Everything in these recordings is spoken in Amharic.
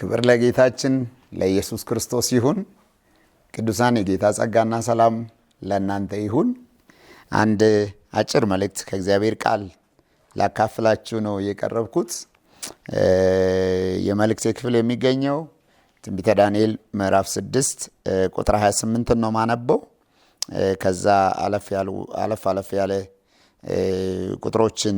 ክብር ለጌታችን ለኢየሱስ ክርስቶስ ይሁን። ቅዱሳን የጌታ ጸጋና ሰላም ለእናንተ ይሁን። አንድ አጭር መልእክት ከእግዚአብሔር ቃል ላካፍላችሁ ነው የቀረብኩት። የመልእክቴ ክፍል የሚገኘው ትንቢተ ዳንኤል ምዕራፍ 6 ቁጥር 28 ነው ማነበው። ከዛ አለፍ ያለ ቁጥሮችን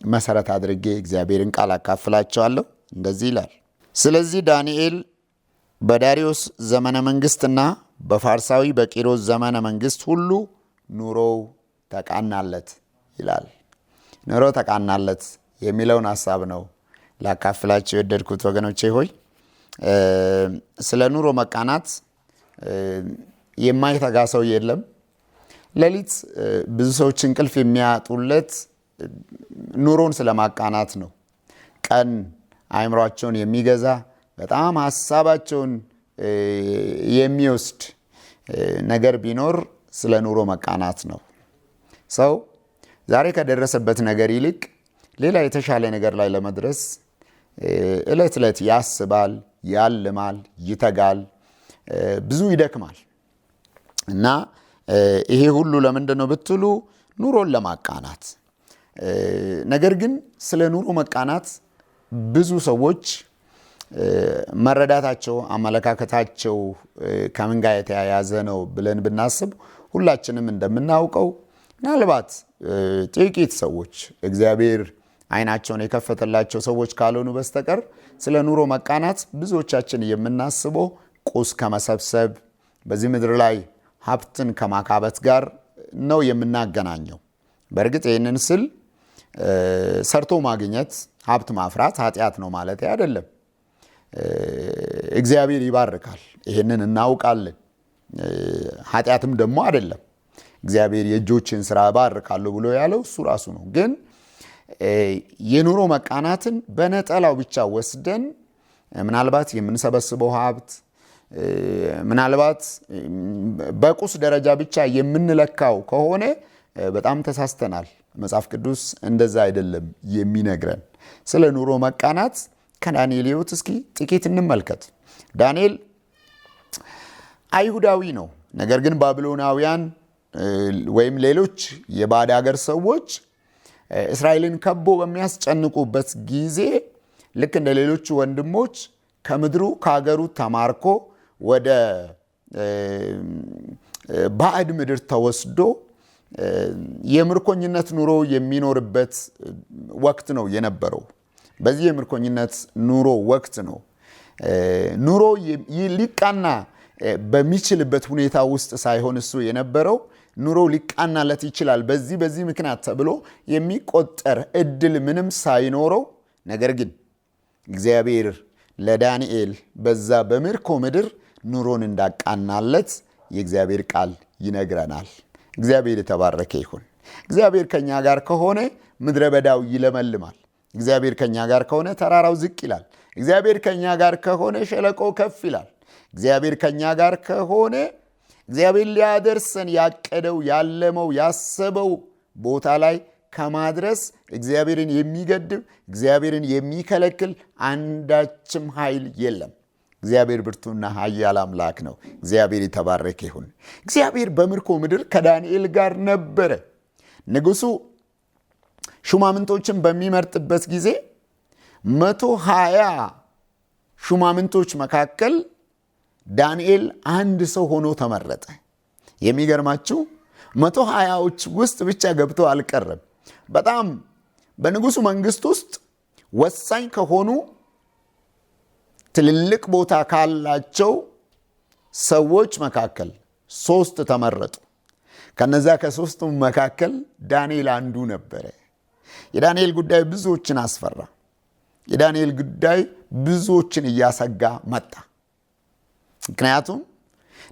መሰረት አድርጌ እግዚአብሔርን ቃል አካፍላችኋለሁ። እንደዚህ ይላል። ስለዚህ ዳንኤል በዳሪዮስ ዘመነ መንግስትና በፋርሳዊ በቂሮስ ዘመነ መንግስት ሁሉ ኑሮው ተቃናለት ይላል። ኑሮ ተቃናለት የሚለውን ሐሳብ ነው ላካፍላችሁ የወደድኩት ወገኖቼ ሆይ። ስለ ኑሮ መቃናት የማይተጋ ሰው የለም። ሌሊት ብዙ ሰዎች እንቅልፍ የሚያጡለት ኑሮን ስለማቃናት ነው። ቀን አእምሯቸውን የሚገዛ በጣም ሐሳባቸውን የሚወስድ ነገር ቢኖር ስለ ኑሮ መቃናት ነው። ሰው ዛሬ ከደረሰበት ነገር ይልቅ ሌላ የተሻለ ነገር ላይ ለመድረስ ዕለት ዕለት ያስባል፣ ያልማል፣ ይተጋል፣ ብዙ ይደክማል። እና ይሄ ሁሉ ለምንድን ነው ብትሉ ኑሮን ለማቃናት። ነገር ግን ስለ ኑሮ መቃናት ብዙ ሰዎች መረዳታቸው፣ አመለካከታቸው ከምን ጋር የተያያዘ ነው ብለን ብናስብ ሁላችንም እንደምናውቀው ምናልባት ጥቂት ሰዎች እግዚአብሔር ዓይናቸውን የከፈተላቸው ሰዎች ካልሆኑ በስተቀር ስለ ኑሮ መቃናት ብዙዎቻችን የምናስበው ቁስ ከመሰብሰብ በዚህ ምድር ላይ ሀብትን ከማካበት ጋር ነው የምናገናኘው። በእርግጥ ይህንን ስል ሰርቶ ማግኘት ሀብት ማፍራት ኃጢአት ነው ማለት አይደለም። እግዚአብሔር ይባርካል፣ ይህንን እናውቃለን። ኃጢአትም ደግሞ አይደለም። እግዚአብሔር የእጆችን ስራ ባርካለሁ ብሎ ያለው እሱ ራሱ ነው። ግን የኑሮ መቃናትን በነጠላው ብቻ ወስደን ምናልባት የምንሰበስበው ሀብት ምናልባት በቁስ ደረጃ ብቻ የምንለካው ከሆነ በጣም ተሳስተናል። መጽሐፍ ቅዱስ እንደዛ አይደለም የሚነግረን። ስለ ኑሮ መቃናት ከዳንኤል ሕይወት እስኪ ጥቂት እንመልከት። ዳንኤል አይሁዳዊ ነው። ነገር ግን ባቢሎናውያን ወይም ሌሎች የባዕድ ሀገር ሰዎች እስራኤልን ከቦ በሚያስጨንቁበት ጊዜ ልክ እንደ ሌሎቹ ወንድሞች ከምድሩ ከሀገሩ ተማርኮ ወደ ባዕድ ምድር ተወስዶ የምርኮኝነት ኑሮ የሚኖርበት ወቅት ነው የነበረው። በዚህ የምርኮኝነት ኑሮ ወቅት ነው ኑሮ ሊቃና በሚችልበት ሁኔታ ውስጥ ሳይሆን እሱ የነበረው ኑሮ ሊቃናለት ይችላል በዚህ ምክንያት ተብሎ የሚቆጠር እድል ምንም ሳይኖረው፣ ነገር ግን እግዚአብሔር ለዳንኤል በዛ በምርኮ ምድር ኑሮን እንዳቃናለት የእግዚአብሔር ቃል ይነግረናል። እግዚአብሔር የተባረከ ይሁን። እግዚአብሔር ከኛ ጋር ከሆነ ምድረ በዳው ይለመልማል። እግዚአብሔር ከኛ ጋር ከሆነ ተራራው ዝቅ ይላል። እግዚአብሔር ከኛ ጋር ከሆነ ሸለቆ ከፍ ይላል። እግዚአብሔር ከኛ ጋር ከሆነ እግዚአብሔር ሊያደርሰን ያቀደው፣ ያለመው፣ ያሰበው ቦታ ላይ ከማድረስ እግዚአብሔርን የሚገድብ፣ እግዚአብሔርን የሚከለክል አንዳችም ኃይል የለም። እግዚአብሔር ብርቱና ኃያል አምላክ ነው። እግዚአብሔር የተባረከ ይሁን። እግዚአብሔር በምርኮ ምድር ከዳንኤል ጋር ነበረ። ንጉሱ ሹማምንቶችን በሚመርጥበት ጊዜ 120 ሹማምንቶች መካከል ዳንኤል አንድ ሰው ሆኖ ተመረጠ። የሚገርማችሁ 120ዎች ውስጥ ብቻ ገብቶ አልቀረም። በጣም በንጉሱ መንግስት ውስጥ ወሳኝ ከሆኑ ትልልቅ ቦታ ካላቸው ሰዎች መካከል 3 ተመረጡ። ከነዛ ከ3ቱ መካከል ዳንኤል አንዱ ነበረ። የዳንኤል ጉዳይ ብዙዎችን አስፈራ። የዳንኤል ጉዳይ ብዙዎችን እያሰጋ መጣ። ምክንያቱም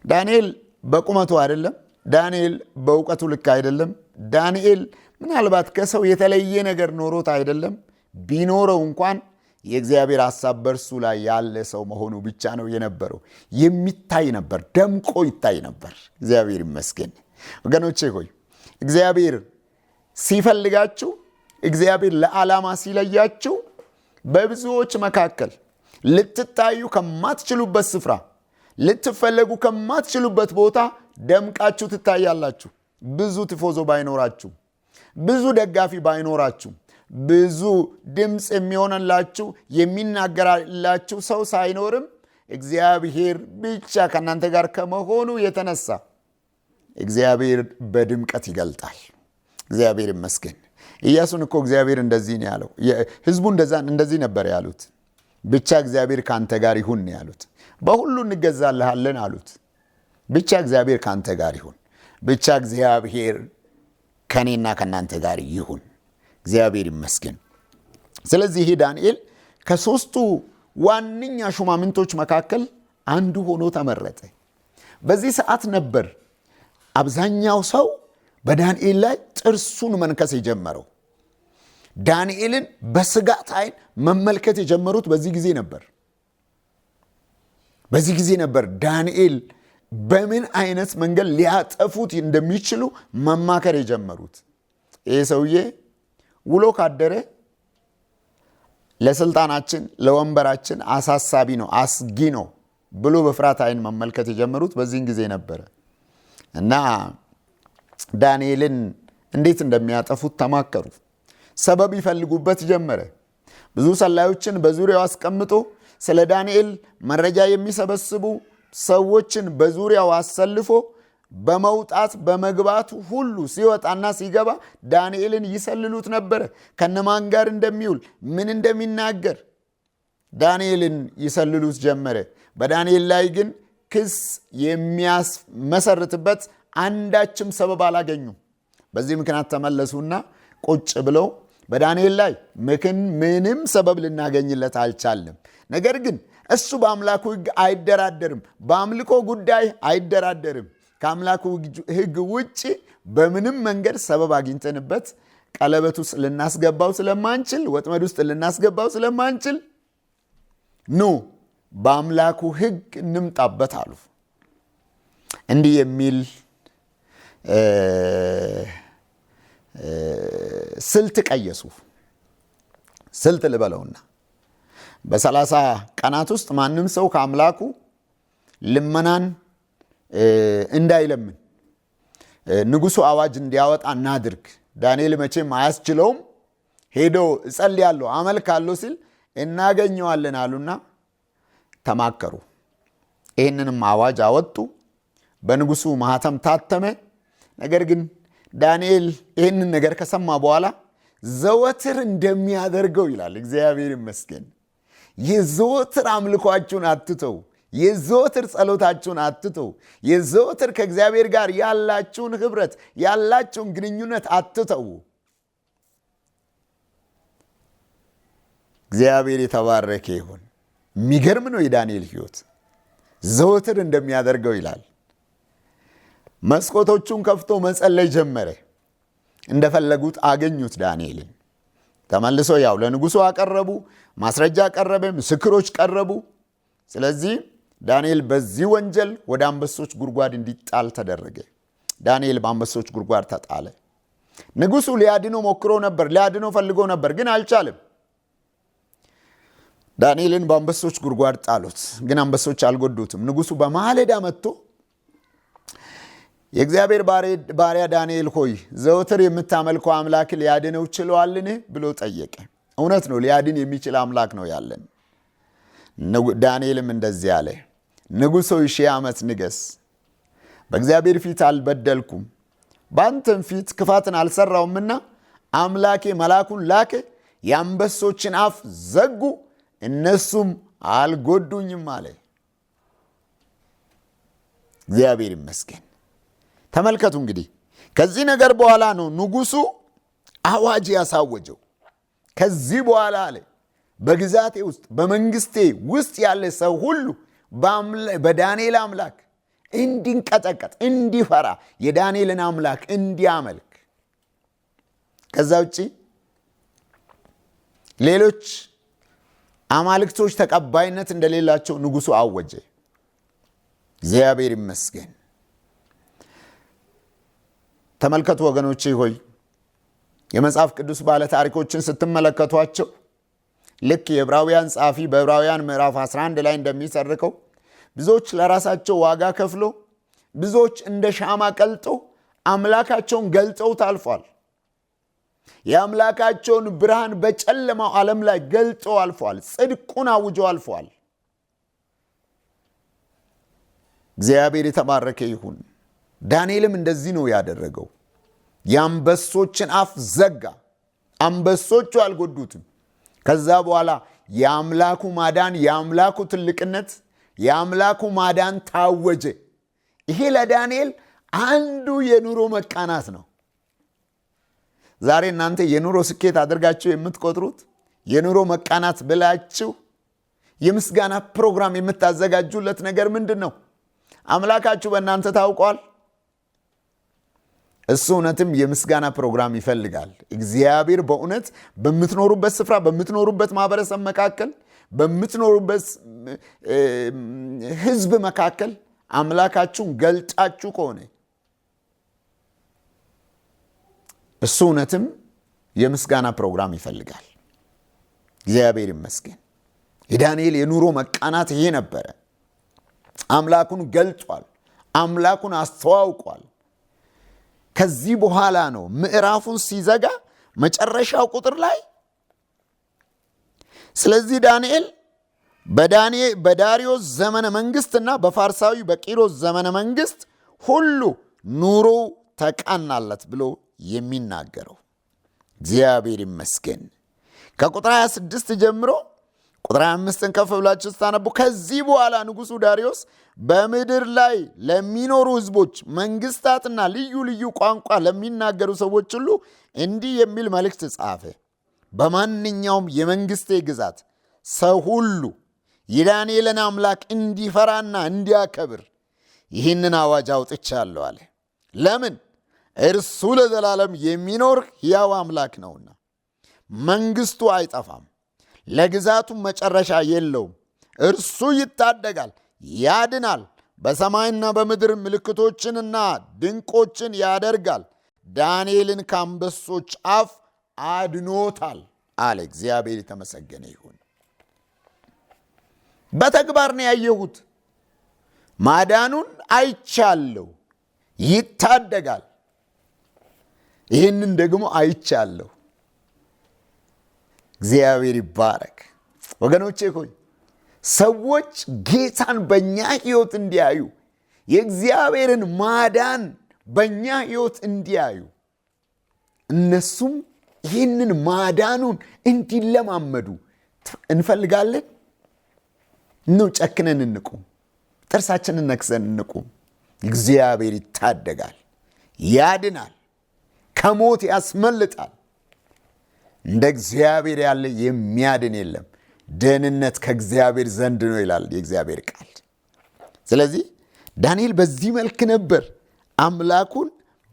ዳንኤል በቁመቱ አይደለም፣ ዳንኤል በእውቀቱ ልክ አይደለም፣ ዳንኤል ምናልባት ከሰው የተለየ ነገር ኖሮት አይደለም። ቢኖረው እንኳን የእግዚአብሔር ሐሳብ በእርሱ ላይ ያለ ሰው መሆኑ ብቻ ነው የነበረው። የሚታይ ነበር፣ ደምቆ ይታይ ነበር። እግዚአብሔር ይመስገን። ወገኖቼ ሆይ እግዚአብሔር ሲፈልጋችሁ፣ እግዚአብሔር ለዓላማ ሲለያችሁ በብዙዎች መካከል ልትታዩ ከማትችሉበት ስፍራ፣ ልትፈለጉ ከማትችሉበት ቦታ ደምቃችሁ ትታያላችሁ። ብዙ ቲፎዞ ባይኖራችሁ፣ ብዙ ደጋፊ ባይኖራችሁ፣ ብዙ ድምፅ የሚሆንላችሁ የሚናገራላችሁ ሰው ሳይኖርም እግዚአብሔር ብቻ ከእናንተ ጋር ከመሆኑ የተነሳ እግዚአብሔር በድምቀት ይገልጣል። እግዚአብሔር ይመስገን። ኢያሱን እኮ እግዚአብሔር እንደዚህ ነው ያለው። ህዝቡ እንደዚህ ነበር ያሉት። ብቻ እግዚአብሔር ካንተ ጋር ይሁን ነው ያሉት። በሁሉ እንገዛልሃለን አሉት። ብቻ እግዚአብሔር ካንተ ጋር ይሁን፣ ብቻ እግዚአብሔር ከኔና ከናንተ ጋር ይሁን። እግዚአብሔር ይመስገን። ስለዚህ ይሄ ዳንኤል ከሶስቱ ዋነኛ ሹማምንቶች መካከል አንዱ ሆኖ ተመረጠ። በዚህ ሰዓት ነበር አብዛኛው ሰው በዳንኤል ላይ ጥርሱን መንከስ የጀመረው። ዳንኤልን በስጋት አይን መመልከት የጀመሩት በዚህ ጊዜ ነበር። ዳንኤል በምን አይነት መንገድ ሊያጠፉት እንደሚችሉ መማከር የጀመሩት። ይህ ሰውዬ ውሎ ካደረ ለስልጣናችን፣ ለወንበራችን አሳሳቢ ነው፣ አስጊ ነው ብሎ በፍርሃት አይን መመልከት የጀመሩት በዚህን ጊዜ ነበረ እና ዳንኤልን እንዴት እንደሚያጠፉት ተማከሩ። ሰበብ ይፈልጉበት ጀመረ። ብዙ ሰላዮችን በዙሪያው አስቀምጦ ስለ ዳንኤል መረጃ የሚሰበስቡ ሰዎችን በዙሪያው አሰልፎ በመውጣት በመግባቱ ሁሉ ሲወጣና ሲገባ ዳንኤልን ይሰልሉት ነበረ። ከነማን ጋር እንደሚውል ምን እንደሚናገር ዳንኤልን ይሰልሉት ጀመረ። በዳንኤል ላይ ግን ክስ የሚያስመሰርትበት አንዳችም ሰበብ አላገኙም። በዚህ ምክንያት ተመለሱና ቁጭ ብለው በዳንኤል ላይ ምንም ሰበብ ልናገኝለት አልቻለም። ነገር ግን እሱ በአምላኩ ሕግ አይደራደርም፣ በአምልኮ ጉዳይ አይደራደርም። ከአምላኩ ሕግ ውጭ በምንም መንገድ ሰበብ አግኝተንበት ቀለበት ውስጥ ልናስገባው ስለማንችል፣ ወጥመድ ውስጥ ልናስገባው ስለማንችል ኑ በአምላኩ ሕግ እንምጣበት አሉ። እንዲህ የሚል ስልት ቀየሱ። ስልት ልበለውና በ30 ቀናት ውስጥ ማንም ሰው ከአምላኩ ልመናን እንዳይለምን ንጉሡ አዋጅ እንዲያወጣ እናድርግ። ዳንኤል መቼም አያስችለውም። ሄዶ እጸልያለሁ አመልካለሁ ሲል እናገኘዋለን አሉና ተማከሩ። ይህንንም አዋጅ አወጡ። በንጉሡ ማህተም ታተመ። ነገር ግን ዳንኤል ይህንን ነገር ከሰማ በኋላ ዘወትር እንደሚያደርገው ይላል። እግዚአብሔር ይመስገን። የዘወትር አምልኳችሁን አትተው፣ የዘወትር ጸሎታችሁን አትተው፣ የዘወትር ከእግዚአብሔር ጋር ያላችሁን ህብረት ያላችሁን ግንኙነት አትተው። እግዚአብሔር የተባረከ ይሁን። የሚገርም ነው የዳንኤል ህይወት። ዘወትር እንደሚያደርገው ይላል። መስኮቶቹን ከፍቶ መጸለይ ጀመረ። እንደፈለጉት አገኙት ዳንኤልን። ተመልሶ ያው ለንጉሡ አቀረቡ፣ ማስረጃ ቀረበ፣ ምስክሮች ቀረቡ። ስለዚህ ዳንኤል በዚህ ወንጀል ወደ አንበሶች ጉድጓድ እንዲጣል ተደረገ። ዳንኤል በአንበሶች ጉድጓድ ተጣለ። ንጉሡ ሊያድነው ሞክሮ ነበር፣ ሊያድነው ፈልጎ ነበር፣ ግን አልቻለም። ዳንኤልን በአንበሶች ጉድጓድ ጣሉት፣ ግን አንበሶች አልጎዱትም። ንጉሡ በማለዳ መጥቶ የእግዚአብሔር ባሪያ ዳንኤል ሆይ ዘወትር የምታመልከው አምላክ ሊያድነው ችሏልን ብሎ ጠየቀ። እውነት ነው፣ ሊያድን የሚችል አምላክ ነው ያለን። ዳንኤልም እንደዚህ አለ፣ ንጉሥ ሆይ 1000 ዓመት ንገስ። በእግዚአብሔር ፊት አልበደልኩም፣ በአንተም ፊት ክፋትን አልሰራውምና አምላኬ መልአኩን ላከ፣ የአንበሶችን አፍ ዘጉ፣ እነሱም አልጎዱኝም አለ። እግዚአብሔር ይመስገን። ተመልከቱ እንግዲህ ከዚህ ነገር በኋላ ነው ንጉሡ አዋጅ ያሳወጀው። ከዚህ በኋላ አለ በግዛቴ ውስጥ በመንግስቴ ውስጥ ያለ ሰው ሁሉ በዳንኤል አምላክ እንዲንቀጠቀጥ፣ እንዲፈራ፣ የዳንኤልን አምላክ እንዲያመልክ፣ ከዛ ውጪ ሌሎች አማልክቶች ተቀባይነት እንደሌላቸው ንጉሡ አወጀ። እግዚአብሔር ይመስገን። ተመልከቱ ወገኖቼ ሆይ የመጽሐፍ ቅዱስ ባለ ታሪኮችን ስትመለከቷቸው ልክ የዕብራውያን ጸሐፊ በዕብራውያን ምዕራፍ 11 ላይ እንደሚተርከው ብዙዎች ለራሳቸው ዋጋ ከፍሎ ብዙዎች እንደ ሻማ ቀልጠው አምላካቸውን ገልጠው ታልፏል። የአምላካቸውን ብርሃን በጨለማው ዓለም ላይ ገልጠው አልፏል። ጽድቁን አውጀው አልፏል። እግዚአብሔር የተባረከ ይሁን። ዳንኤልም እንደዚህ ነው ያደረገው። የአንበሶችን አፍ ዘጋ። አንበሶቹ አልጎዱትም። ከዛ በኋላ የአምላኩ ማዳን፣ የአምላኩ ትልቅነት፣ የአምላኩ ማዳን ታወጀ። ይሄ ለዳንኤል አንዱ የኑሮ መቃናት ነው። ዛሬ እናንተ የኑሮ ስኬት አድርጋችሁ የምትቆጥሩት የኑሮ መቃናት ብላችሁ የምስጋና ፕሮግራም የምታዘጋጁለት ነገር ምንድን ነው? አምላካችሁ በእናንተ ታውቋል። እሱ እውነትም የምስጋና ፕሮግራም ይፈልጋል። እግዚአብሔር በእውነት በምትኖሩበት ስፍራ፣ በምትኖሩበት ማህበረሰብ መካከል፣ በምትኖሩበት ህዝብ መካከል አምላካችሁን ገልጣችሁ ከሆነ እሱ እውነትም የምስጋና ፕሮግራም ይፈልጋል። እግዚአብሔር ይመስገን። የዳንኤል የኑሮ መቃናት ይሄ ነበረ። አምላኩን ገልጧል። አምላኩን አስተዋውቋል። ከዚህ በኋላ ነው ምዕራፉን ሲዘጋ መጨረሻው ቁጥር ላይ ስለዚህ ዳንኤል በዳሪዮስ ዘመነ መንግስትና በፋርሳዊ በቂሮስ ዘመነ መንግስት ሁሉ ኑሮ ተቃናለት ብሎ የሚናገረው። እግዚአብሔር ይመስገን። ከቁጥር 26 ጀምሮ ቁጥር 25ን ከፍ ብላችሁ ስታነቡ ከዚህ በኋላ ንጉሱ ዳሪዮስ በምድር ላይ ለሚኖሩ ህዝቦች፣ መንግስታትና ልዩ ልዩ ቋንቋ ለሚናገሩ ሰዎች ሁሉ እንዲህ የሚል መልእክት ጻፈ። በማንኛውም የመንግስቴ ግዛት ሰው ሁሉ የዳንኤልን አምላክ እንዲፈራና እንዲያከብር ይህንን አዋጅ አውጥቻለሁ አለ። ለምን? እርሱ ለዘላለም የሚኖር ሕያው አምላክ ነውና፣ መንግስቱ አይጠፋም፣ ለግዛቱም መጨረሻ የለውም። እርሱ ይታደጋል፣ ያድናል፣ በሰማይና በምድር ምልክቶችንና ድንቆችን ያደርጋል። ዳንኤልን ከአንበሶች አፍ አድኖታል አለ። እግዚአብሔር የተመሰገነ ይሁን። በተግባር ነው ያየሁት። ማዳኑን አይቻለሁ። ይታደጋል። ይህንን ደግሞ አይቻለሁ። እግዚአብሔር ይባረክ። ወገኖቼ ሆይ ሰዎች ጌታን በእኛ ህይወት እንዲያዩ፣ የእግዚአብሔርን ማዳን በእኛ ህይወት እንዲያዩ፣ እነሱም ይህንን ማዳኑን እንዲለማመዱ እንፈልጋለን። ጨክነን እንቁም። ጥርሳችንን ነክሰን እንቁም። እግዚአብሔር ይታደጋል፣ ያድናል፣ ከሞት ያስመልጣል። እንደ እግዚአብሔር ያለ የሚያድን የለም። ደህንነት ከእግዚአብሔር ዘንድ ነው ይላል የእግዚአብሔር ቃል። ስለዚህ ዳንኤል በዚህ መልክ ነበር አምላኩን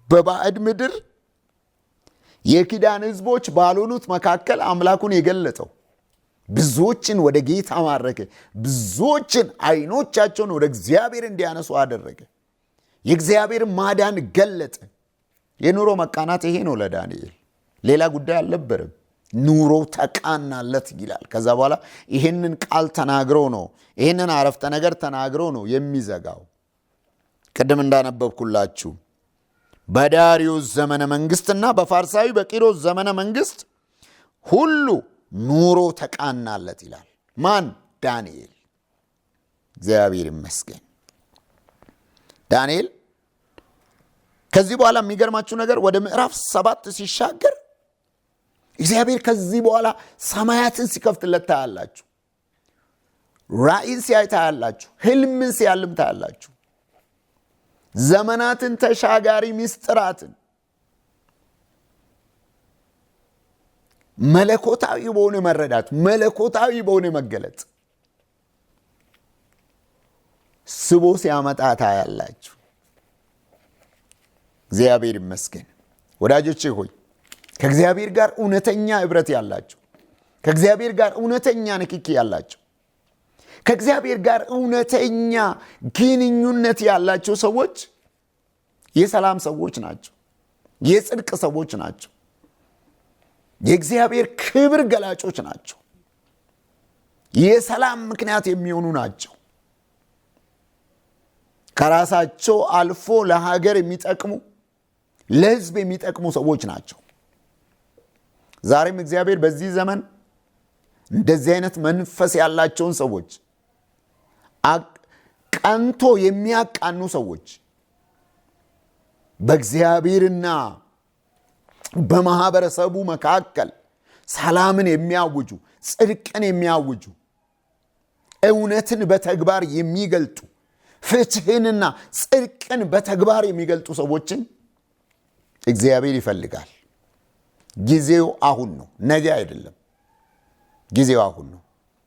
በባዕድ ምድር የኪዳን ህዝቦች ባልሆኑት መካከል አምላኩን የገለጠው። ብዙዎችን ወደ ጌታ ማረከ። ብዙዎችን አይኖቻቸውን ወደ እግዚአብሔር እንዲያነሱ አደረገ። የእግዚአብሔር ማዳን ገለጠ። የኑሮ መቃናት ይሄ ነው ለዳንኤል። ሌላ ጉዳይ አልነበረም። ኑሮ ተቃናለት ይላል። ከዛ በኋላ ይህንን ቃል ተናግሮ ነው፣ ይህንን አረፍተ ነገር ተናግሮ ነው የሚዘጋው። ቅድም እንዳነበብኩላችሁ በዳሪዮስ ዘመነ መንግስትና በፋርሳዊ በቂሮስ ዘመነ መንግስት ሁሉ ኑሮ ተቃናለት ይላል። ማን? ዳንኤል። እግዚአብሔር ይመስገን። ዳንኤል ከዚህ በኋላ የሚገርማችሁ ነገር ወደ ምዕራፍ 7 ሲሻገር እግዚአብሔር ከዚህ በኋላ ሰማያትን ሲከፍትለት ታያላችሁ። ራእይን ሲያይ ታያላችሁ። ህልምን ሲያልም ታያላችሁ። ዘመናትን ተሻጋሪ ምስጢራትን መለኮታዊ በሆነ መረዳት፣ መለኮታዊ በሆነ መገለጥ ስቦ ሲያመጣ ታያላችሁ። እግዚአብሔር ይመስገን። ወዳጆቼ ሆይ ከእግዚአብሔር ጋር እውነተኛ ህብረት ያላችሁ፣ ከእግዚአብሔር ጋር እውነተኛ ንክኪ ያላችሁ፣ ከእግዚአብሔር ጋር እውነተኛ ግንኙነት ያላቸው ሰዎች የሰላም ሰዎች ናቸው። የጽድቅ ሰዎች ናቸው። የእግዚአብሔር ክብር ገላጮች ናቸው። የሰላም ምክንያት የሚሆኑ ናቸው። ከራሳቸው አልፎ ለሀገር የሚጠቅሙ ለሕዝብ የሚጠቅሙ ሰዎች ናቸው። ዛሬም እግዚአብሔር በዚህ ዘመን እንደዚህ አይነት መንፈስ ያላቸውን ሰዎች፣ ቀንቶ የሚያቃኑ ሰዎች፣ በእግዚአብሔርና በማህበረሰቡ መካከል ሰላምን የሚያውጁ፣ ጽድቅን የሚያውጁ፣ እውነትን በተግባር የሚገልጡ፣ ፍትህንና ጽድቅን በተግባር የሚገልጡ ሰዎችን እግዚአብሔር ይፈልጋል። ጊዜው አሁን ነው፣ ነገ አይደለም። ጊዜው አሁን ነው።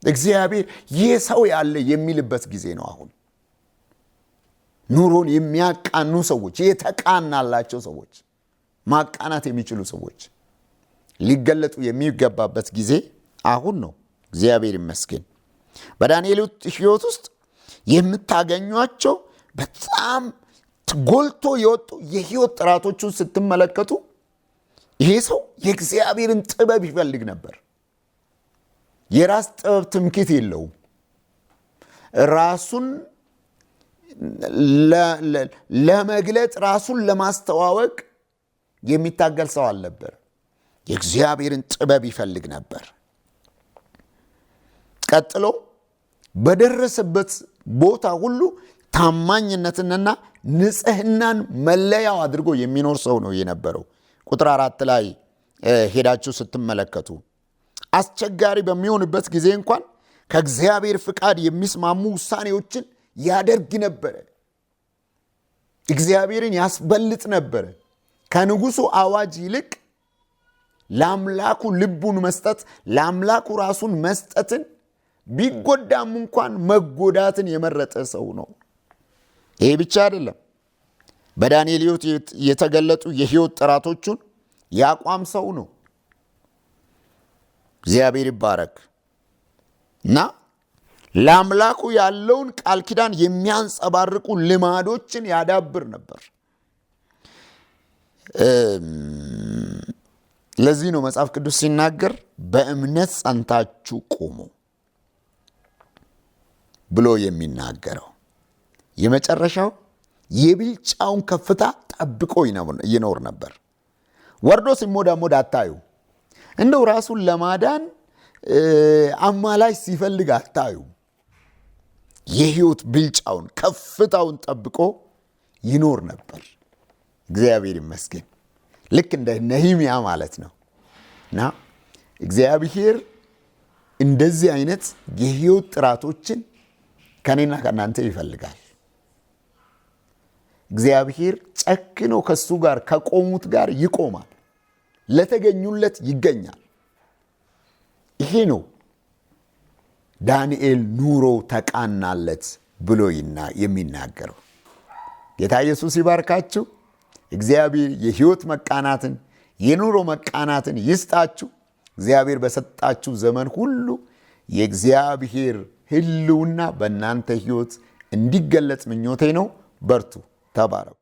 እግዚአብሔር ይህ ሰው ያለ የሚልበት ጊዜ ነው አሁን። ኑሮን የሚያቃኑ ሰዎች፣ የተቃናላቸው ሰዎች፣ ማቃናት የሚችሉ ሰዎች ሊገለጡ የሚገባበት ጊዜ አሁን ነው። እግዚአብሔር ይመስገን። በዳንኤል ሕይወት ውስጥ የምታገኟቸው በጣም ጎልቶ የወጡ የሕይወት ጥራቶቹን ስትመለከቱ ይሄ ሰው የእግዚአብሔርን ጥበብ ይፈልግ ነበር። የራስ ጥበብ ትምክህት የለውም። ራሱን ለመግለጥ፣ ራሱን ለማስተዋወቅ የሚታገል ሰው አልነበር። የእግዚአብሔርን ጥበብ ይፈልግ ነበር። ቀጥሎ በደረሰበት ቦታ ሁሉ ታማኝነትንና ንጽህናን መለያው አድርጎ የሚኖር ሰው ነው የነበረው። ቁጥር 4 ላይ ሄዳችሁ ስትመለከቱ አስቸጋሪ በሚሆንበት ጊዜ እንኳን ከእግዚአብሔር ፍቃድ የሚስማሙ ውሳኔዎችን ያደርግ ነበረ። እግዚአብሔርን ያስበልጥ ነበረ። ከንጉሱ አዋጅ ይልቅ ለአምላኩ ልቡን መስጠት፣ ለአምላኩ ራሱን መስጠትን፣ ቢጎዳም እንኳን መጎዳትን የመረጠ ሰው ነው። ይሄ ብቻ አይደለም። በዳንኤል ሕይወት የተገለጡ የሕይወት ጥራቶቹን ያቋም ሰው ነው። እግዚአብሔር ይባረክ እና ለአምላኩ ያለውን ቃል ኪዳን የሚያንጸባርቁ ልማዶችን ያዳብር ነበር። ለዚህ ነው መጽሐፍ ቅዱስ ሲናገር በእምነት ጸንታችሁ ቁሙ ብሎ የሚናገረው። የመጨረሻው የብልጫውን ከፍታ ጠብቆ ይኖር ነበር። ወርዶ ሲሞዳሞድ አታዩ። እንደው ራሱን ለማዳን አማላጅ ሲፈልግ አታዩ። የሕይወት ብልጫውን ከፍታውን ጠብቆ ይኖር ነበር። እግዚአብሔር ይመስገን። ልክ እንደ ነህምያ ማለት ነው። እና እግዚአብሔር እንደዚህ አይነት የሕይወት ጥራቶችን ከኔና ከናንተ ይፈልጋል። እግዚአብሔር ጨክኖ ከሱ ጋር ከቆሙት ጋር ይቆማል፣ ለተገኙለት ይገኛል። ይሄ ነው ዳንኤል ኑሮ ተቃናለት ብሎ የሚናገረው። ጌታ ኢየሱስ ይባርካችሁ። እግዚአብሔር የሕይወት መቃናትን የኑሮ መቃናትን ይስጣችሁ። እግዚአብሔር በሰጣችሁ ዘመን ሁሉ የእግዚአብሔር ሕልውና በእናንተ ሕይወት እንዲገለጽ ምኞቴ ነው። በርቱ፣ ተባረኩ።